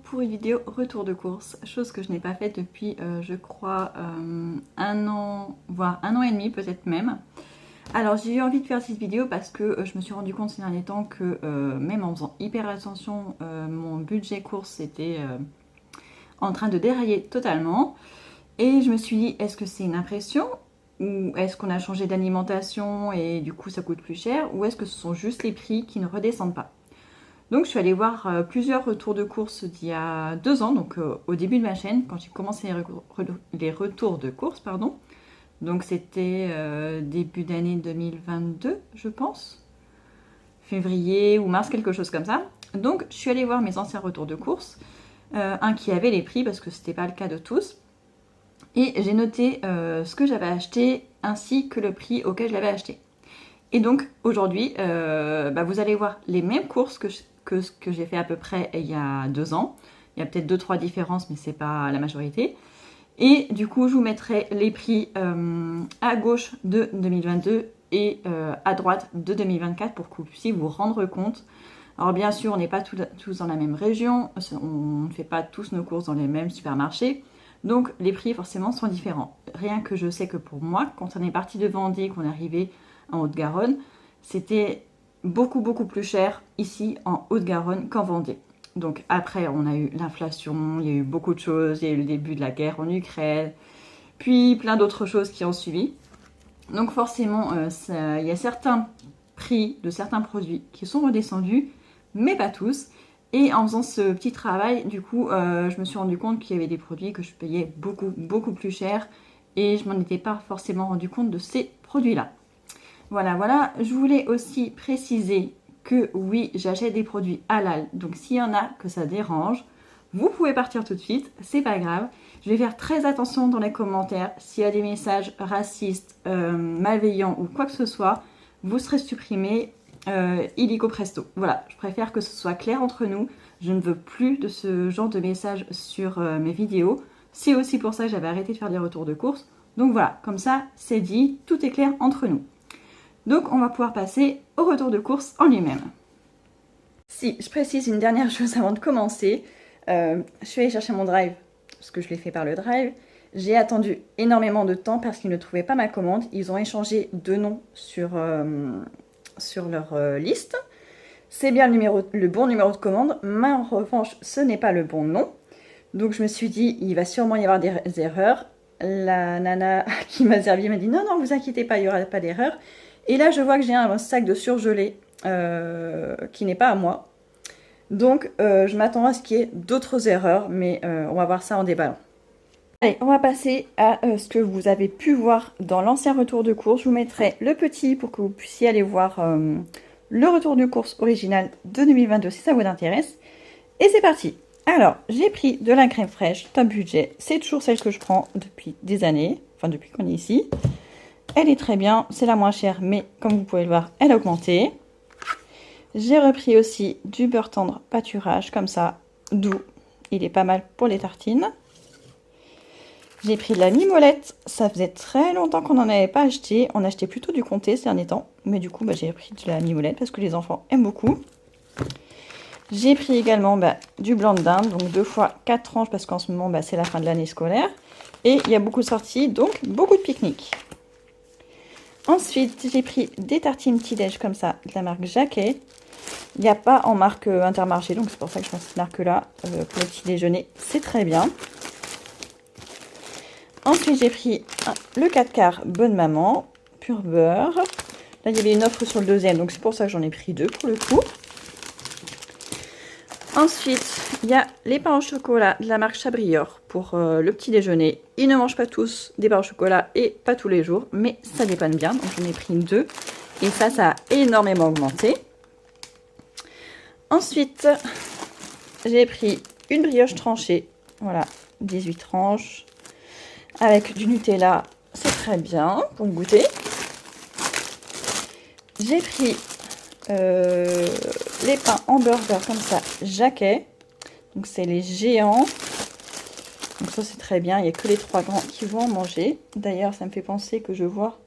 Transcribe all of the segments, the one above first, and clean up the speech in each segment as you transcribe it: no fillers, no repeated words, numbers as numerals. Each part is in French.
pour une vidéo retour de course, chose que je n'ai pas faite depuis je crois un an, voire un an et demi peut-être même. Alors j'ai eu envie de faire cette vidéo parce que je me suis rendu compte ces derniers temps que même en faisant hyper attention, mon budget course était en train de dérailler totalement. Et je me suis dit, est-ce que c'est une impression ou est-ce qu'on a changé d'alimentation et du coup ça coûte plus cher, ou est-ce que ce sont juste les prix qui ne redescendent pas? Donc je suis allée voir plusieurs retours de course d'il y a 2 ans, donc au début de ma chaîne, quand j'ai commencé les retours de course, pardon. Donc c'était début d'année 2022, je pense. Février ou mars, quelque chose comme ça. Donc je suis allée voir mes anciens retours de course, un qui avait les prix parce que c'était pas le cas de tous. Et j'ai noté ce que j'avais acheté ainsi que le prix auquel je l'avais acheté. Et donc aujourd'hui, vous allez voir les mêmes courses que j'ai fait à peu près il y a 2 ans. Il y a peut-être 2-3 différences, mais c'est pas la majorité. Et du coup, je vous mettrai les prix à gauche de 2022 et à droite de 2024 pour que vous puissiez vous rendre compte. Alors bien sûr, on n'est pas tous dans la même région, on ne fait pas tous nos courses dans les mêmes supermarchés. Donc les prix forcément sont différents. Rien que je sais que pour moi, quand on est parti de Vendée, qu'on est arrivé en Haute-Garonne, c'était beaucoup plus cher ici en Haute-Garonne qu'en Vendée. Donc après, on a eu l'inflation, il y a eu beaucoup de choses, il y a eu le début de la guerre en Ukraine, puis plein d'autres choses qui ont suivi. Donc forcément, il y a certains prix de certains produits qui sont redescendus, mais pas tous. Et en faisant ce petit travail, du coup, je me suis rendu compte qu'il y avait des produits que je payais beaucoup plus cher et je m'en étais pas forcément rendu compte de ces produits-là. Voilà. Je voulais aussi préciser que oui, j'achète des produits halal. Donc s'il y en a que ça dérange, vous pouvez partir tout de suite, c'est pas grave. Je vais faire très attention dans les commentaires. S'il y a des messages racistes, malveillants ou quoi que ce soit, vous serez supprimés illico presto. Voilà, je préfère que ce soit clair entre nous. Je ne veux plus de ce genre de messages sur mes vidéos. C'est aussi pour ça que j'avais arrêté de faire des retours de course. Donc voilà, comme ça, c'est dit, tout est clair entre nous. Donc on va pouvoir passer au retour de course en lui-même. Si, je précise une dernière chose avant de commencer. Je suis allée chercher mon drive, parce que je l'ai fait par le drive. J'ai attendu énormément de temps parce qu'ils ne trouvaient pas ma commande. Ils ont échangé 2 noms sur leur liste. C'est bien le bon numéro de commande, mais en revanche, ce n'est pas le bon nom. Donc je me suis dit, il va sûrement y avoir des erreurs. La nana qui m'a servi m'a dit, non, vous inquiétez pas, il n'y aura pas d'erreur. Et là, je vois que j'ai un sac de surgelé qui n'est pas à moi. Donc, je m'attends à ce qu'il y ait d'autres erreurs, mais on va voir ça en déballant. Allez, on va passer à ce que vous avez pu voir dans l'ancien retour de course. Je vous mettrai le petit pour que vous puissiez aller voir le retour de course original de 2022 si ça vous intéresse. Et c'est parti. Alors, j'ai pris de la crème fraîche, top budget. C'est toujours celle que je prends depuis des années, enfin depuis qu'on est ici. Elle est très bien, c'est la moins chère, mais comme vous pouvez le voir, elle a augmenté. J'ai repris aussi du beurre tendre pâturage, comme ça, doux. Il est pas mal pour les tartines. J'ai pris de la mimolette. Ça faisait très longtemps qu'on n'en avait pas acheté. On achetait plutôt du comté ces derniers temps. Mais du coup, j'ai pris de la mimolette parce que les enfants aiment beaucoup. J'ai pris également du blanc de dinde. Donc 2 fois 4 tranches parce qu'en ce moment, c'est la fin de l'année scolaire. Et il y a beaucoup de sorties, donc beaucoup de pique-nique. Ensuite, j'ai pris des tartines petit-déj comme ça, de la marque Jacquet. Il n'y a pas en marque Intermarché, donc c'est pour ça que je prends cette marque-là. Pour le petit déjeuner, c'est très bien. Ensuite, j'ai pris le 4 quarts Bonne Maman, pur beurre. Là, il y avait une offre sur le deuxième, donc c'est pour ça que j'en ai pris 2 pour le coup. Ensuite, il y a les pains au chocolat de la marque Chabrior pour le petit déjeuner. Ils ne mangent pas tous des pains au chocolat et pas tous les jours, mais ça dépanne bien. Donc j'en ai pris 2 et ça a énormément augmenté. Ensuite, j'ai pris une brioche tranchée, voilà, 18 tranches, avec du Nutella, c'est très bien pour goûter. J'ai pris les pains en burger comme ça, Jacquet. Donc c'est les géants. Donc ça c'est très bien, il n'y a que les 3 grands qui vont en manger. D'ailleurs ça me fait penser que je vois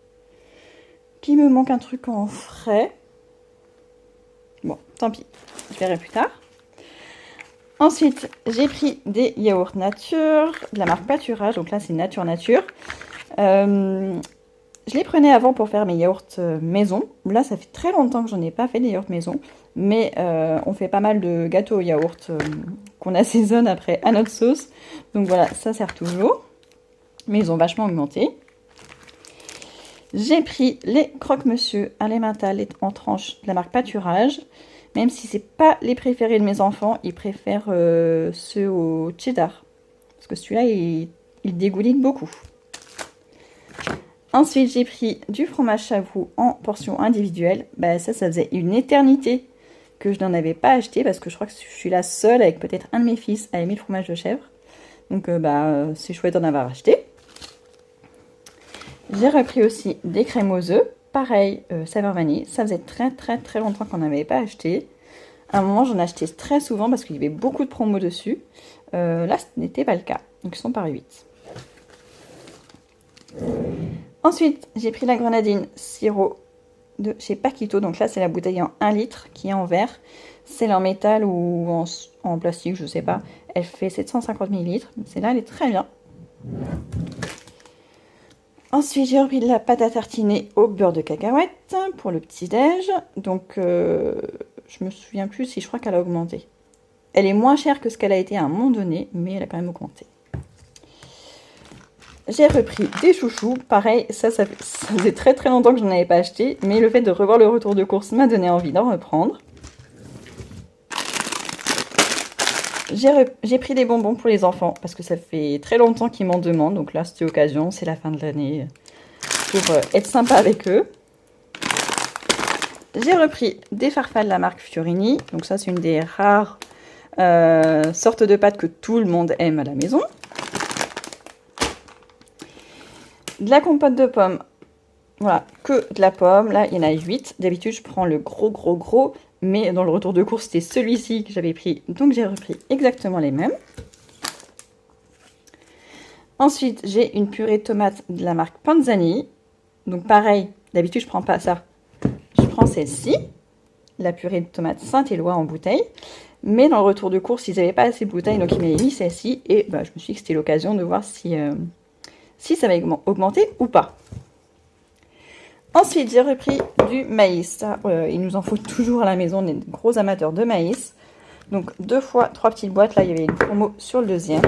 qu'il me manque un truc en frais. Bon, tant pis, je verrai plus tard. Ensuite, j'ai pris des yaourts nature, de la marque Pâturage. Donc là, c'est nature nature. Je les prenais avant pour faire mes yaourts maison. Là, ça fait très longtemps que j'en ai pas fait des yaourts maison. Mais on fait pas mal de gâteaux au yaourt qu'on assaisonne après à notre sauce. Donc voilà, ça sert toujours. Mais ils ont vachement augmenté. J'ai pris les croque-monsieur à l'emmental en tranches de la marque Pâturage. Même si c'est pas les préférés de mes enfants, ils préfèrent ceux au cheddar. Parce que celui-là, il dégouline beaucoup. Ensuite, j'ai pris du fromage Chavoux en portion individuelle. Bah, ça faisait une éternité que je n'en avais pas acheté. Parce que je crois que je suis la seule, avec peut-être un de mes fils, à aimer le fromage de chèvre. Donc, c'est chouette d'en avoir acheté. J'ai repris aussi des crèmes aux œufs. Pareil, saveur vanille. Ça faisait très longtemps qu'on n'avait pas acheté. À un moment, j'en achetais très souvent parce qu'il y avait beaucoup de promos dessus. Là, ce n'était pas le cas. Donc, ils sont par 8. Ensuite, j'ai pris la grenadine sirop de chez Paquito. Donc là, c'est la bouteille en 1 litre qui est en verre. Celle en métal ou en plastique, je ne sais pas. Elle fait 750 ml. Celle-là, elle est très bien. Ensuite, j'ai repris de la pâte à tartiner au beurre de cacahuète pour le petit-déj. Donc, je me souviens plus si je crois qu'elle a augmenté. Elle est moins chère que ce qu'elle a été à un moment donné, mais elle a quand même augmenté. J'ai repris des chouchous. Pareil, ça faisait très longtemps que je n'en avais pas acheté, mais le fait de revoir le retour de course m'a donné envie d'en reprendre. J'ai pris des bonbons pour les enfants, parce que ça fait très longtemps qu'ils m'en demandent. Donc là, c'était occasion, c'est la fin de l'année, pour être sympa avec eux. J'ai repris des farfales de la marque Fiorini. Donc ça, c'est une des rares sortes de pâtes que tout le monde aime à la maison. De la compote de pommes. Voilà, que de la pomme. Là, il y en a 8. D'habitude, je prends le gros. Mais dans le retour de course, c'était celui-ci que j'avais pris. Donc, j'ai repris exactement les mêmes. Ensuite, j'ai une purée de tomates de la marque Panzani. Donc, pareil, d'habitude, je ne prends pas ça. Je prends celle-ci. La purée de tomates Saint-Éloi en bouteille. Mais dans le retour de course, ils n'avaient pas assez de bouteilles. Donc, ils m'avaient mis celle-ci. Et je me suis dit que c'était l'occasion de voir si ça va augmenter ou pas. Ensuite, j'ai repris du maïs. Ça, il nous en faut toujours à la maison. On est de gros amateurs de maïs. Donc, 2 fois 3 petites boîtes. Là, il y avait une promo sur le deuxième.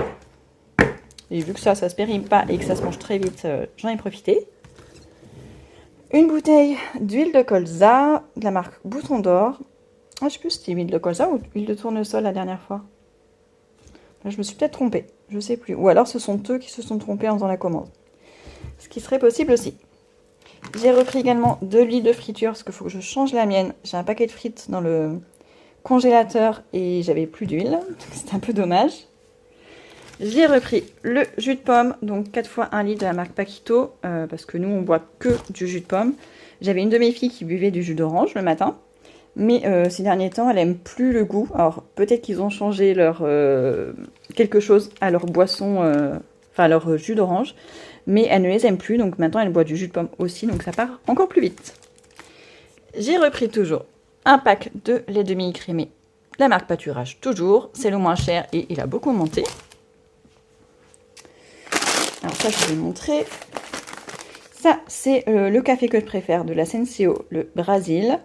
Et vu que ça se périme pas et que ça se mange très vite, j'en ai profité. Une bouteille d'huile de colza de la marque Bouton d'Or. Je ne sais plus si c'était huile de colza ou huile de tournesol la dernière fois. Là, je me suis peut-être trompée. Je ne sais plus. Ou alors, ce sont eux qui se sont trompés en faisant la commande. Ce qui serait possible aussi. J'ai repris également de l'huile de friture parce qu'il faut que je change la mienne. J'ai un paquet de frites dans le congélateur et j'avais plus d'huile. C'est un peu dommage. J'ai repris le jus de pomme, donc 4 fois 1 litre de la marque Paquito, parce que nous on boit que du jus de pomme. J'avais une de mes filles qui buvait du jus d'orange le matin, mais ces derniers temps elle aime plus le goût. Alors peut-être qu'ils ont changé quelque chose à leur boisson, à leur jus d'orange, mais elle ne les aime plus, donc maintenant elle boit du jus de pomme aussi, donc ça part encore plus vite. J'ai repris toujours un pack de lait demi-écrémé de la marque Pâturage, toujours, c'est le moins cher et il a beaucoup monté. Alors ça, je vais vous montrer. Ça, c'est le café que je préfère de la Senseo, le Brésil.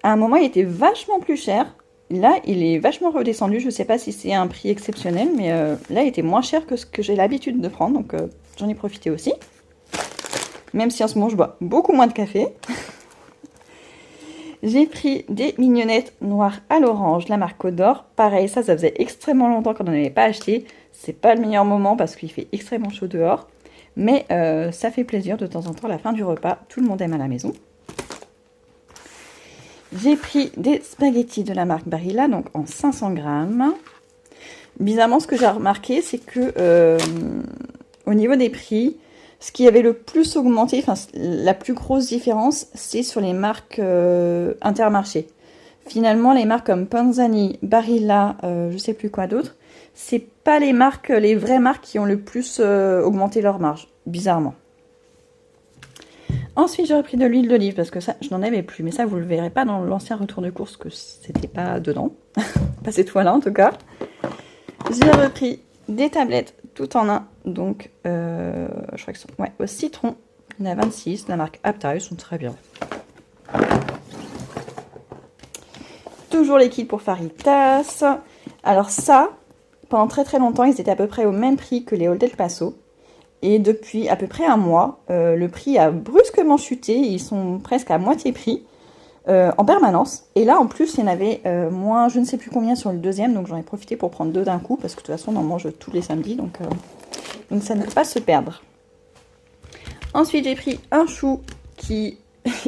À un moment, il était vachement plus cher. Là, il est vachement redescendu. Je ne sais pas si c'est un prix exceptionnel, mais là, il était moins cher que ce que j'ai l'habitude de prendre. Donc, j'en ai profité aussi. Même si en ce moment, je bois beaucoup moins de café. J'ai pris des mignonnettes noires à l'orange, la marque Côte d'Or. Pareil, ça faisait extrêmement longtemps qu'on n'en avait pas acheté. C'est pas le meilleur moment parce qu'il fait extrêmement chaud dehors. Mais ça fait plaisir de temps en temps à la fin du repas. Tout le monde aime à la maison. J'ai pris des spaghettis de la marque Barilla, donc en 500 grammes. Bizarrement, ce que j'ai remarqué, c'est que au niveau des prix, ce qui avait le plus augmenté, enfin la plus grosse différence, c'est sur les marques Intermarché. Finalement, les marques comme Panzani, Barilla, je sais plus quoi d'autre, c'est pas les vraies marques qui ont le plus augmenté leur marge, bizarrement. Ensuite, j'ai repris de l'huile d'olive parce que ça, je n'en avais plus, mais ça, vous le verrez pas dans l'ancien retour de course que c'était pas dedans. Pas cette fois-là, en tout cas. J'ai repris des tablettes tout en un, donc je crois que sont au citron. Il y en a 26, la marque Apta, ils sont très bien. Toujours les kits pour Faritas. Alors ça, pendant très longtemps, ils étaient à peu près au même prix que les Hall del Paso. Et depuis à peu près un mois, le prix a brusquement chuté. Ils sont presque à moitié prix en permanence. Et là, en plus, il y en avait moins, je ne sais plus combien sur le deuxième. Donc j'en ai profité pour prendre 2 d'un coup. Parce que de toute façon, on en mange tous les samedis. Donc ça ne peut pas se perdre. Ensuite, j'ai pris un chou qui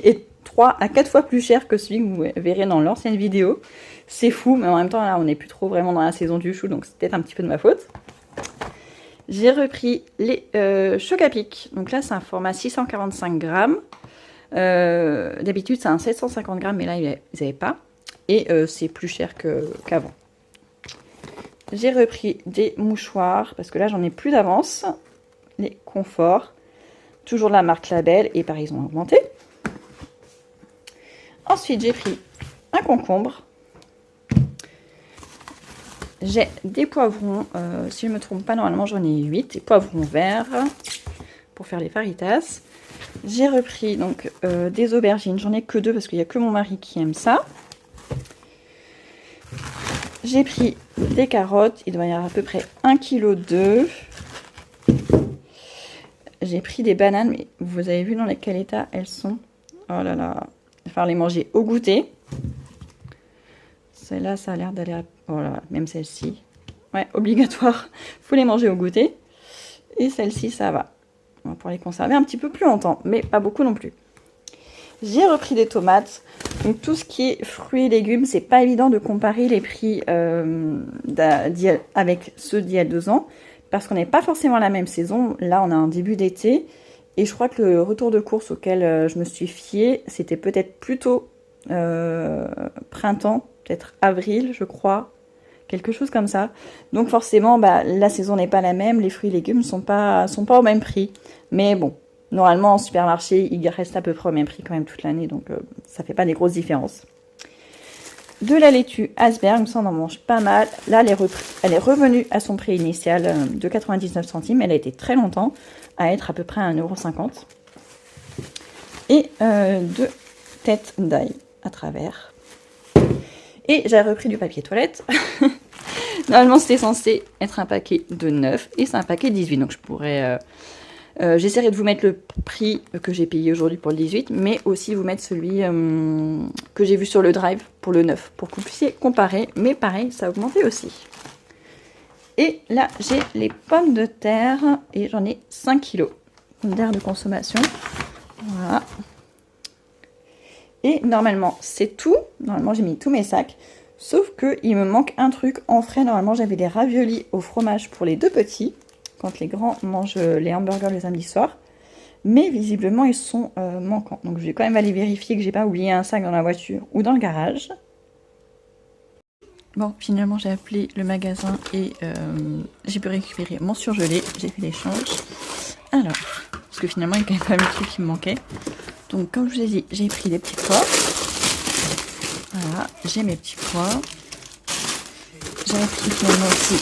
est 3 à 4 fois plus cher que celui que vous verrez dans l'ancienne vidéo. C'est fou, mais en même temps, là, on n'est plus trop vraiment dans la saison du chou, donc c'est peut-être un petit peu de ma faute. J'ai repris les Choc-à-Pic. Donc là, c'est un format 645 grammes. D'habitude, c'est un 750 grammes, mais là, ils n'avaient pas. Et c'est plus cher qu'avant. J'ai repris des mouchoirs, parce que là, j'en ai plus d'avance. Les Confort. Toujours de la marque Label, et pareil, ils ont augmenté. Ensuite, j'ai pris un concombre. J'ai des poivrons, si je ne me trompe pas, normalement j'en ai 8, des poivrons verts pour faire les faritas. J'ai repris donc des aubergines, j'en ai que 2 parce qu'il n'y a que mon mari qui aime ça. J'ai pris des carottes, il doit y avoir à peu près 1,2 kg. J'ai pris des bananes, mais vous avez vu dans quel état elles sont. Oh là là, il va falloir les manger au goûter. Celle-là, ça a l'air d'aller à... Oh là, même celle-ci. Ouais, obligatoire. Faut les manger au goûter. Et celle-ci, ça va. On va pouvoir les conserver un petit peu plus longtemps, mais pas beaucoup non plus. J'ai repris des tomates. Donc tout ce qui est fruits et légumes, c'est pas évident de comparer les prix avec ceux d'il y a 2 ans. Parce qu'on n'est pas forcément à la même saison. Là, on a un début d'été. Et je crois que le retour de course auquel je me suis fiée, c'était peut-être plutôt printemps. Peut-être avril, je crois, quelque chose comme ça. Donc forcément, la saison n'est pas la même, les fruits et légumes ne sont pas au même prix. Mais bon, normalement en supermarché, ils restent à peu près au même prix quand même toute l'année, donc ça fait pas des grosses différences. De la laitue Asberg, ça on en mange pas mal. Là, elle est revenue à son prix initial de 99 centimes. Elle a été très longtemps à être à peu près à 1,50 €. Et 2 têtes d'ail à travers. Et j'ai repris du papier toilette. Normalement, c'était censé être un paquet de 9 et c'est un paquet de 18. Donc, je pourrais... j'essaierai de vous mettre le prix que j'ai payé aujourd'hui pour le 18, mais aussi vous mettre celui que j'ai vu sur le drive pour le 9, pour que vous puissiez comparer. Mais pareil, ça a augmenté aussi. Et là, j'ai les pommes de terre et j'en ai 5 kilos d'air de consommation. Voilà. Et normalement, c'est tout. Normalement, j'ai mis tous mes sacs. Sauf qu'il me manque un truc en frais. Normalement, j'avais des raviolis au fromage pour les 2 petits. Quand les grands mangent les hamburgers le samedi soir. Mais visiblement, ils sont manquants. Donc, je vais quand même aller vérifier que j'ai pas oublié un sac dans la voiture ou dans le garage. Bon, finalement, j'ai appelé le magasin et j'ai pu récupérer mon surgelé. J'ai fait l'échange. Alors, parce que finalement, il y a quand même pas mal de trucs qui me manquaient. Donc, comme je vous ai dit, j'ai pris des petits pois. Voilà, j'ai mes petits pois. J'ai pris finalement aussi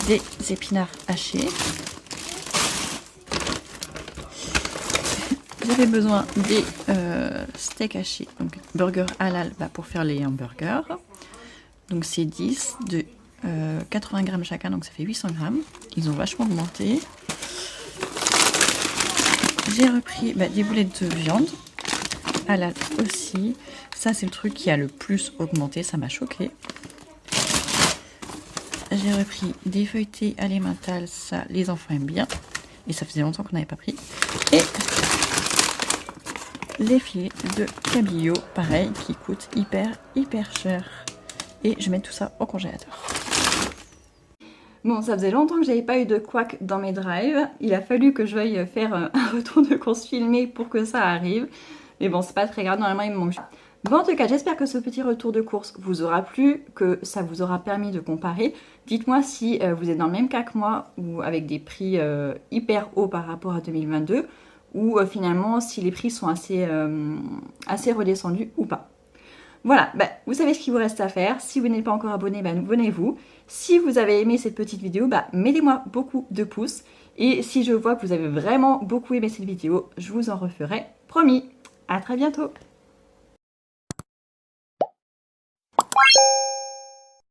des épinards hachés. J'avais besoin des steaks hachés, donc burger halal pour faire les hamburgers. Donc, c'est 10 de 80 grammes chacun, donc ça fait 800 grammes. Ils ont vachement augmenté. J'ai repris des boulettes de viande, halal aussi. Ça, c'est le truc qui a le plus augmenté, ça m'a choqué. J'ai repris des feuilletés à l'emmental, ça, les enfants aiment bien. Et ça faisait longtemps qu'on n'avait pas pris. Et les filets de cabillaud, pareil, qui coûtent hyper cher. Et je mets tout ça au congélateur. Bon, ça faisait longtemps que j'avais pas eu de couac dans mes drives. Il a fallu que je veuille faire un retour de course filmé pour que ça arrive. Mais bon, c'est pas très grave, normalement il me manque. Bon, en tout cas, j'espère que ce petit retour de course vous aura plu, que ça vous aura permis de comparer. Dites-moi si vous êtes dans le même cas que moi, ou avec des prix hyper hauts par rapport à 2022, ou finalement si les prix sont assez redescendus ou pas. Voilà, bah, vous savez ce qu'il vous reste à faire. Si vous n'êtes pas encore abonné, bah, abonnez-vous. Si vous avez aimé cette petite vidéo, bah, mettez-moi beaucoup de pouces. Et si je vois que vous avez vraiment beaucoup aimé cette vidéo, je vous en referai, promis. À très bientôt.